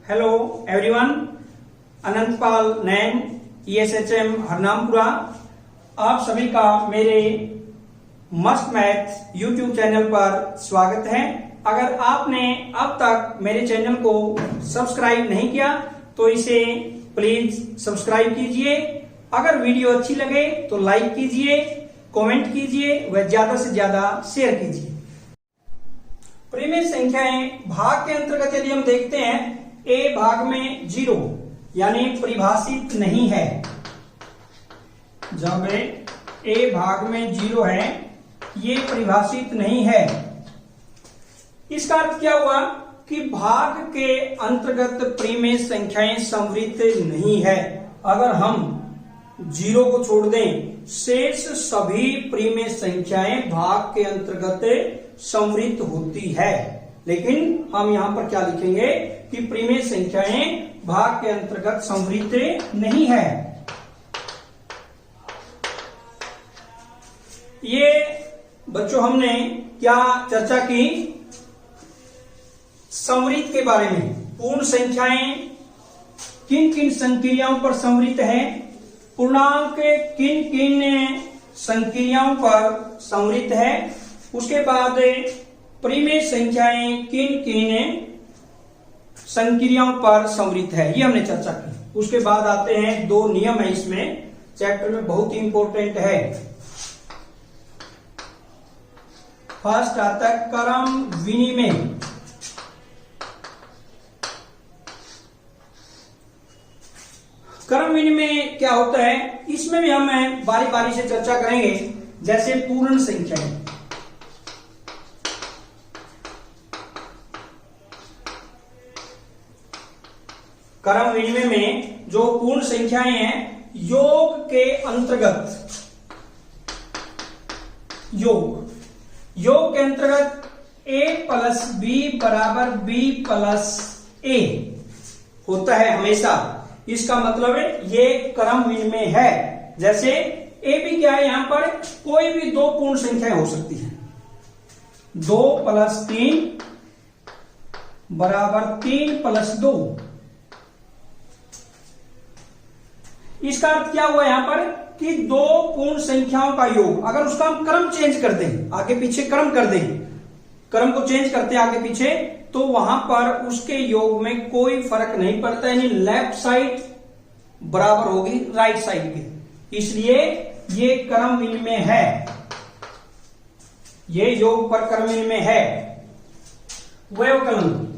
Hello everyone, Anantpal नैन ESHM हरनामपुरा आप सभी का मेरे मस्त मैथ यूट्यूब चैनल पर स्वागत है। अगर आपने अब तक मेरे चैनल को सब्सक्राइब नहीं किया तो इसे प्लीज सब्सक्राइब कीजिए। अगर वीडियो अच्छी लगे तो लाइक कीजिए, कमेंट कीजिए व ज्यादा से ज्यादा शेयर कीजिए। परिमेय संख्याएं भाग के अंतर्गत यदि हम देखते हैं a भाग में 0 यानी परिभाषित नहीं है। जब a भाग में 0 है ये परिभाषित नहीं है। इसका अर्थ क्या हुआ कि भाग के अंतर्गत परिमेय संख्याएं संवृत नहीं है। अगर हम 0 को छोड़ दें शेष सभी परिमेय संख्याएं भाग के अंतर्गत संवृत होती है। लेकिन हम यहां पर क्या लिखेंगे कि परिमेय संख्याएं भाग के अंतर्गत संवृत नहीं है। ये बच्चों हमने क्या चर्चा की संवृत के बारे में। पूर्ण संख्याएं किन किन संक्रियाओं पर संवृत है, पूर्णांक किन किन संक्रियाओं पर संवृत है, उसके बाद परिमेय संख्याएं किन किन संक्रियाओं पर संवृत है, ये हमने चर्चा की। उसके बाद आते हैं 2 नियम है इसमें चैप्टर में, बहुत ही इंपॉर्टेंट है। फर्स्ट आता है क्रम विनिमय। क्रम विनिमय क्या होता है, इसमें भी हम बारी बारी से चर्चा करेंगे। जैसे पूर्ण संख्याएं, क्रम विनिमय में जो पूर्ण संख्याएं हैं योग के अंतर्गत, योग के अंतर्गत a प्लस b बराबर b प्लस a होता है हमेशा। इसका मतलब है ये क्रम विनिमय है। जैसे a भी क्या है, यहां पर कोई भी 2 पूर्ण संख्याएं हो सकती है। 2 प्लस 3 बराबर 3 प्लस 2। इसका अर्थ क्या हुआ यहां पर कि 2 पूर्ण संख्याओं का योग, अगर उसका हम क्रम चेंज कर दें, आगे पीछे क्रम कर दें, क्रम को चेंज करते हैं आगे पीछे, तो वहां पर उसके योग में कोई फर्क नहीं पड़ता। यानी लेफ्ट साइड बराबर होगी राइट साइड के, इसलिए ये क्रम विनिमय है। ये योग पर क्रम विनिमय है। व्यवकलन,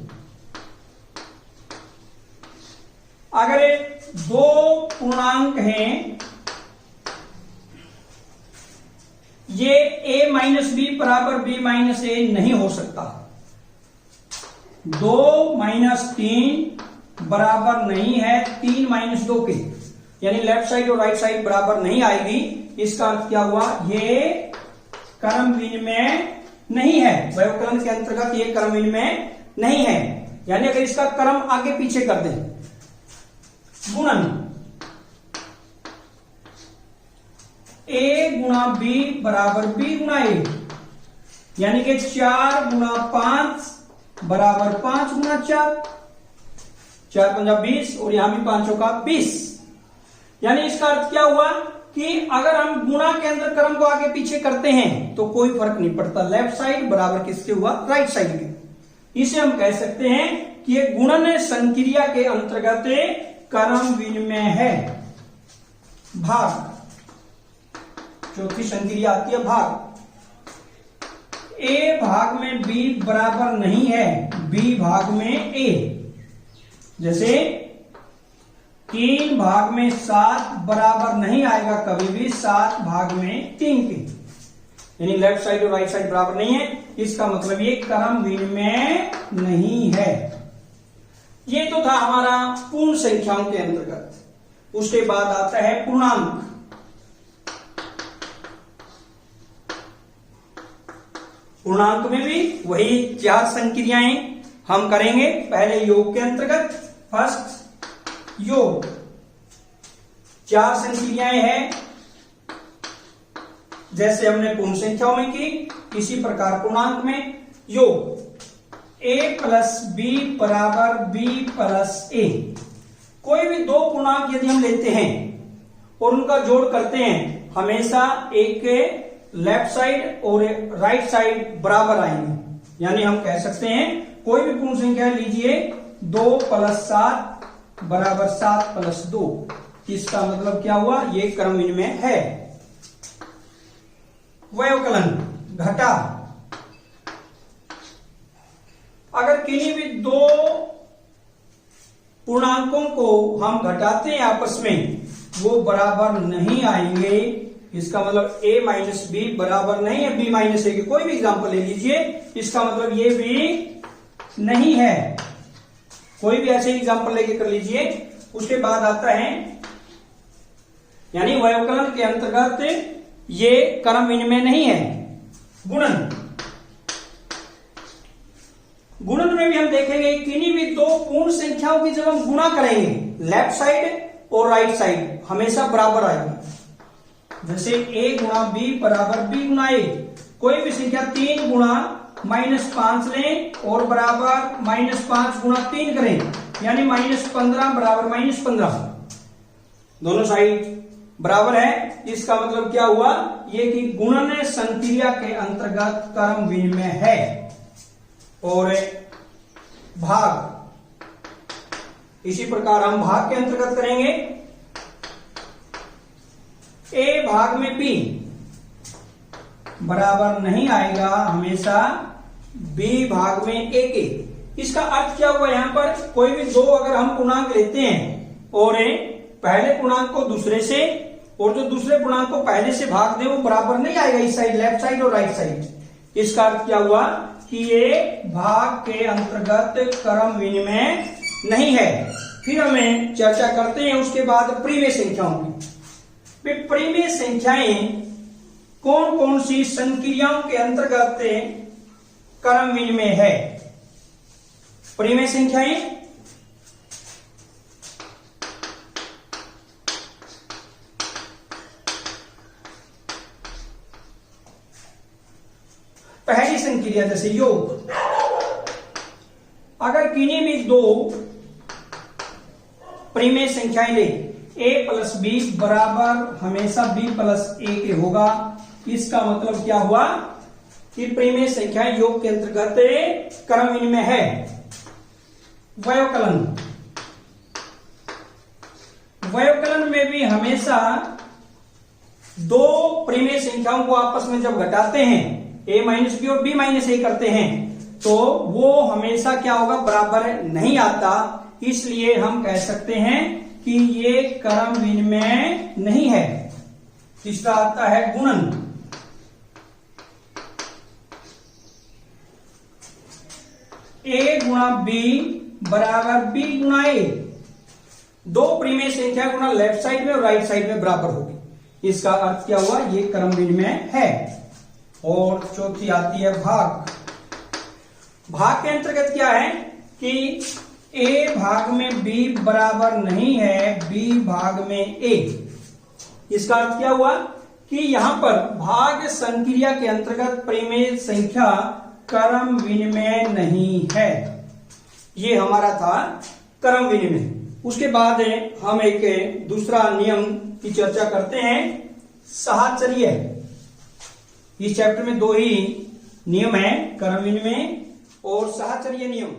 अगर 2 पूर्णांक हैं, ये a माइनस बी बराबर b माइनस ए नहीं हो सकता। 2 माइनस 3 बराबर नहीं है 3 माइनस 2 के, यानी लेफ्ट साइड और राइट साइड बराबर नहीं आएगी। इसका अर्थ क्या हुआ, ये क्रम विनिमय नहीं है। व्यवकलन के अंतर्गत ये क्रम विनिमय नहीं है। यानी अगर इसका क्रम आगे पीछे कर दें, गुणन a गुणा b बराबर b गुणा a, यानी कि 4 गुणा 5 बराबर 5 गुणा 4, 4 पंजा 20 और यहां भी 5 का 20। यानी इसका अर्थ क्या हुआ कि अगर हम गुणा के अंदर क्रम को आगे पीछे करते हैं तो कोई फर्क नहीं पड़ता। लेफ्ट साइड बराबर किसके हुआ, राइट साइड के। इसे हम कह सकते हैं कि ये गुणन संक्रिया के अंतर्गत क्रम विनिमय है। भाग, चौथी संक्रिया आती है भाग। a भाग में b बराबर नहीं है b भाग में a। जैसे 3 भाग में 7 बराबर नहीं आएगा कभी भी 7 भाग में 3 के, यानी लेफ्ट साइड और राइट साइड बराबर नहीं है। इसका मतलब ये क्रम विनिमय नहीं है। ये तो था हमारा पूर्ण संख्याओं के अंतर्गत। उसके बाद आता है पूर्णांक। पूर्णांक में भी वही 4 संक्रियाएं हम करेंगे। पहले योग के अंतर्गत, फर्स्ट योग, 4 संक्रियाएं हैं जैसे हमने पूर्ण संख्याओं में की, इसी प्रकार पूर्णांक में योग a प्लस बी बराबर बी प्लस ए। कोई भी दो पूर्णांक यदि हम लेते हैं और उनका जोड़ करते हैं, हमेशा एक के लेफ्ट साइड और राइट साइड बराबर आएंगे। यानी हम कह सकते हैं कोई भी पूर्ण संख्या लीजिए 2 प्लस 7 बराबर 7 प्लस 2। इसका मतलब क्या हुआ, ये क्रम विनिमय है। व्यवकलन घटा, अगर किन्हीं भी दो पूर्णांकों को हम घटाते हैं आपस में, वो बराबर नहीं आएंगे। इसका मतलब a माइनस बी बराबर नहीं है b माइनस ए के। कोई भी एग्जांपल ले लीजिए, इसका मतलब ये भी नहीं है। कोई भी ऐसे एग्जांपल लेके कर लीजिए। उसके बाद आता है, यानी व्यवकलन के अंतर्गत ये क्रम विनिमय नहीं है। गुणन, गुणन में भी हम देखेंगे किन्हीं भी दो पूर्ण संख्याओं की जब हम गुणा करेंगे, लेफ्ट साइड और राइट साइड हमेशा बराबर आएगी। जैसे a गुणा b बराबर b गुणा a। कोई भी संख्या 3 गुणा -5 लें और बराबर -5 गुणा 3 करें, यानी -15 बराबर -15, दोनों साइड बराबर है। इसका मतलब क्या हुआ, ये कि गुणन संक्रिया के अंतर्गत क्रम विनिमय है। और भाग, इसी प्रकार हम भाग के अंतर्गत करेंगे। a भाग में b बराबर नहीं आएगा, हमेशा b भाग में a के। इसका अर्थ क्या हुआ, यहां पर कोई भी दो अगर हम पूर्णांक लेते हैं और पहले पूर्णांक को दूसरे से और जो दूसरे पूर्णांक को पहले से भाग दे, वो बराबर नहीं आएगा इस साइड, लेफ्ट साइड और राइट साइड। इसका अर्थ क्या हुआ कि ये भाग के अंतर्गत क्रम विनिमय नहीं है। फिर हमें चर्चा करते हैं उसके बाद परिमेय संख्याओं की। परिमेय संख्याएं कौन कौन सी संक्रियाओं के अंतर्गत क्रम विनिमय है। परिमेय संख्याएं पहली संक्रिया जैसे योग, अगर किन्हीं भी दो परिमेय संख्याएं ले, a प्लस बी बराबर हमेशा b प्लस ए के होगा। इसका मतलब क्या हुआ कि परिमेय संख्याएं योग के अंतर्गत क्रम विनिमय है। व्यवकलन, व्यवकलन में भी हमेशा दो परिमेय संख्याओं को आपस में जब घटाते हैं, a माइनस बी और b माइनस ए करते हैं, तो वो हमेशा क्या होगा, बराबर नहीं आता। इसलिए हम कह सकते हैं कि ये क्रम विनिमय नहीं है। तीसरा आता है गुणन। a गुणा b बराबर b गुणा a। दो परिमेय संख्या गुणा लेफ्ट साइड में और राइट साइड में बराबर होगी। इसका अर्थ क्या हुआ, ये क्रम विनिमय है। और चौथी आती है भाग। भाग के अंतर्गत क्या है कि a भाग में b बराबर नहीं है, b भाग में a। इसका अर्थ क्या हुआ कि यहां पर भाग संक्रिया के अंतर्गत परिमेय संख्या क्रम विनिमय नहीं है। ये हमारा था क्रम विनिमय। उसके बाद हम एक दूसरा नियम की चर्चा करते हैं, साहचर्य। इस चैप्टर में दो ही नियम है, क्रम विनिमय और साहचर्य नियम।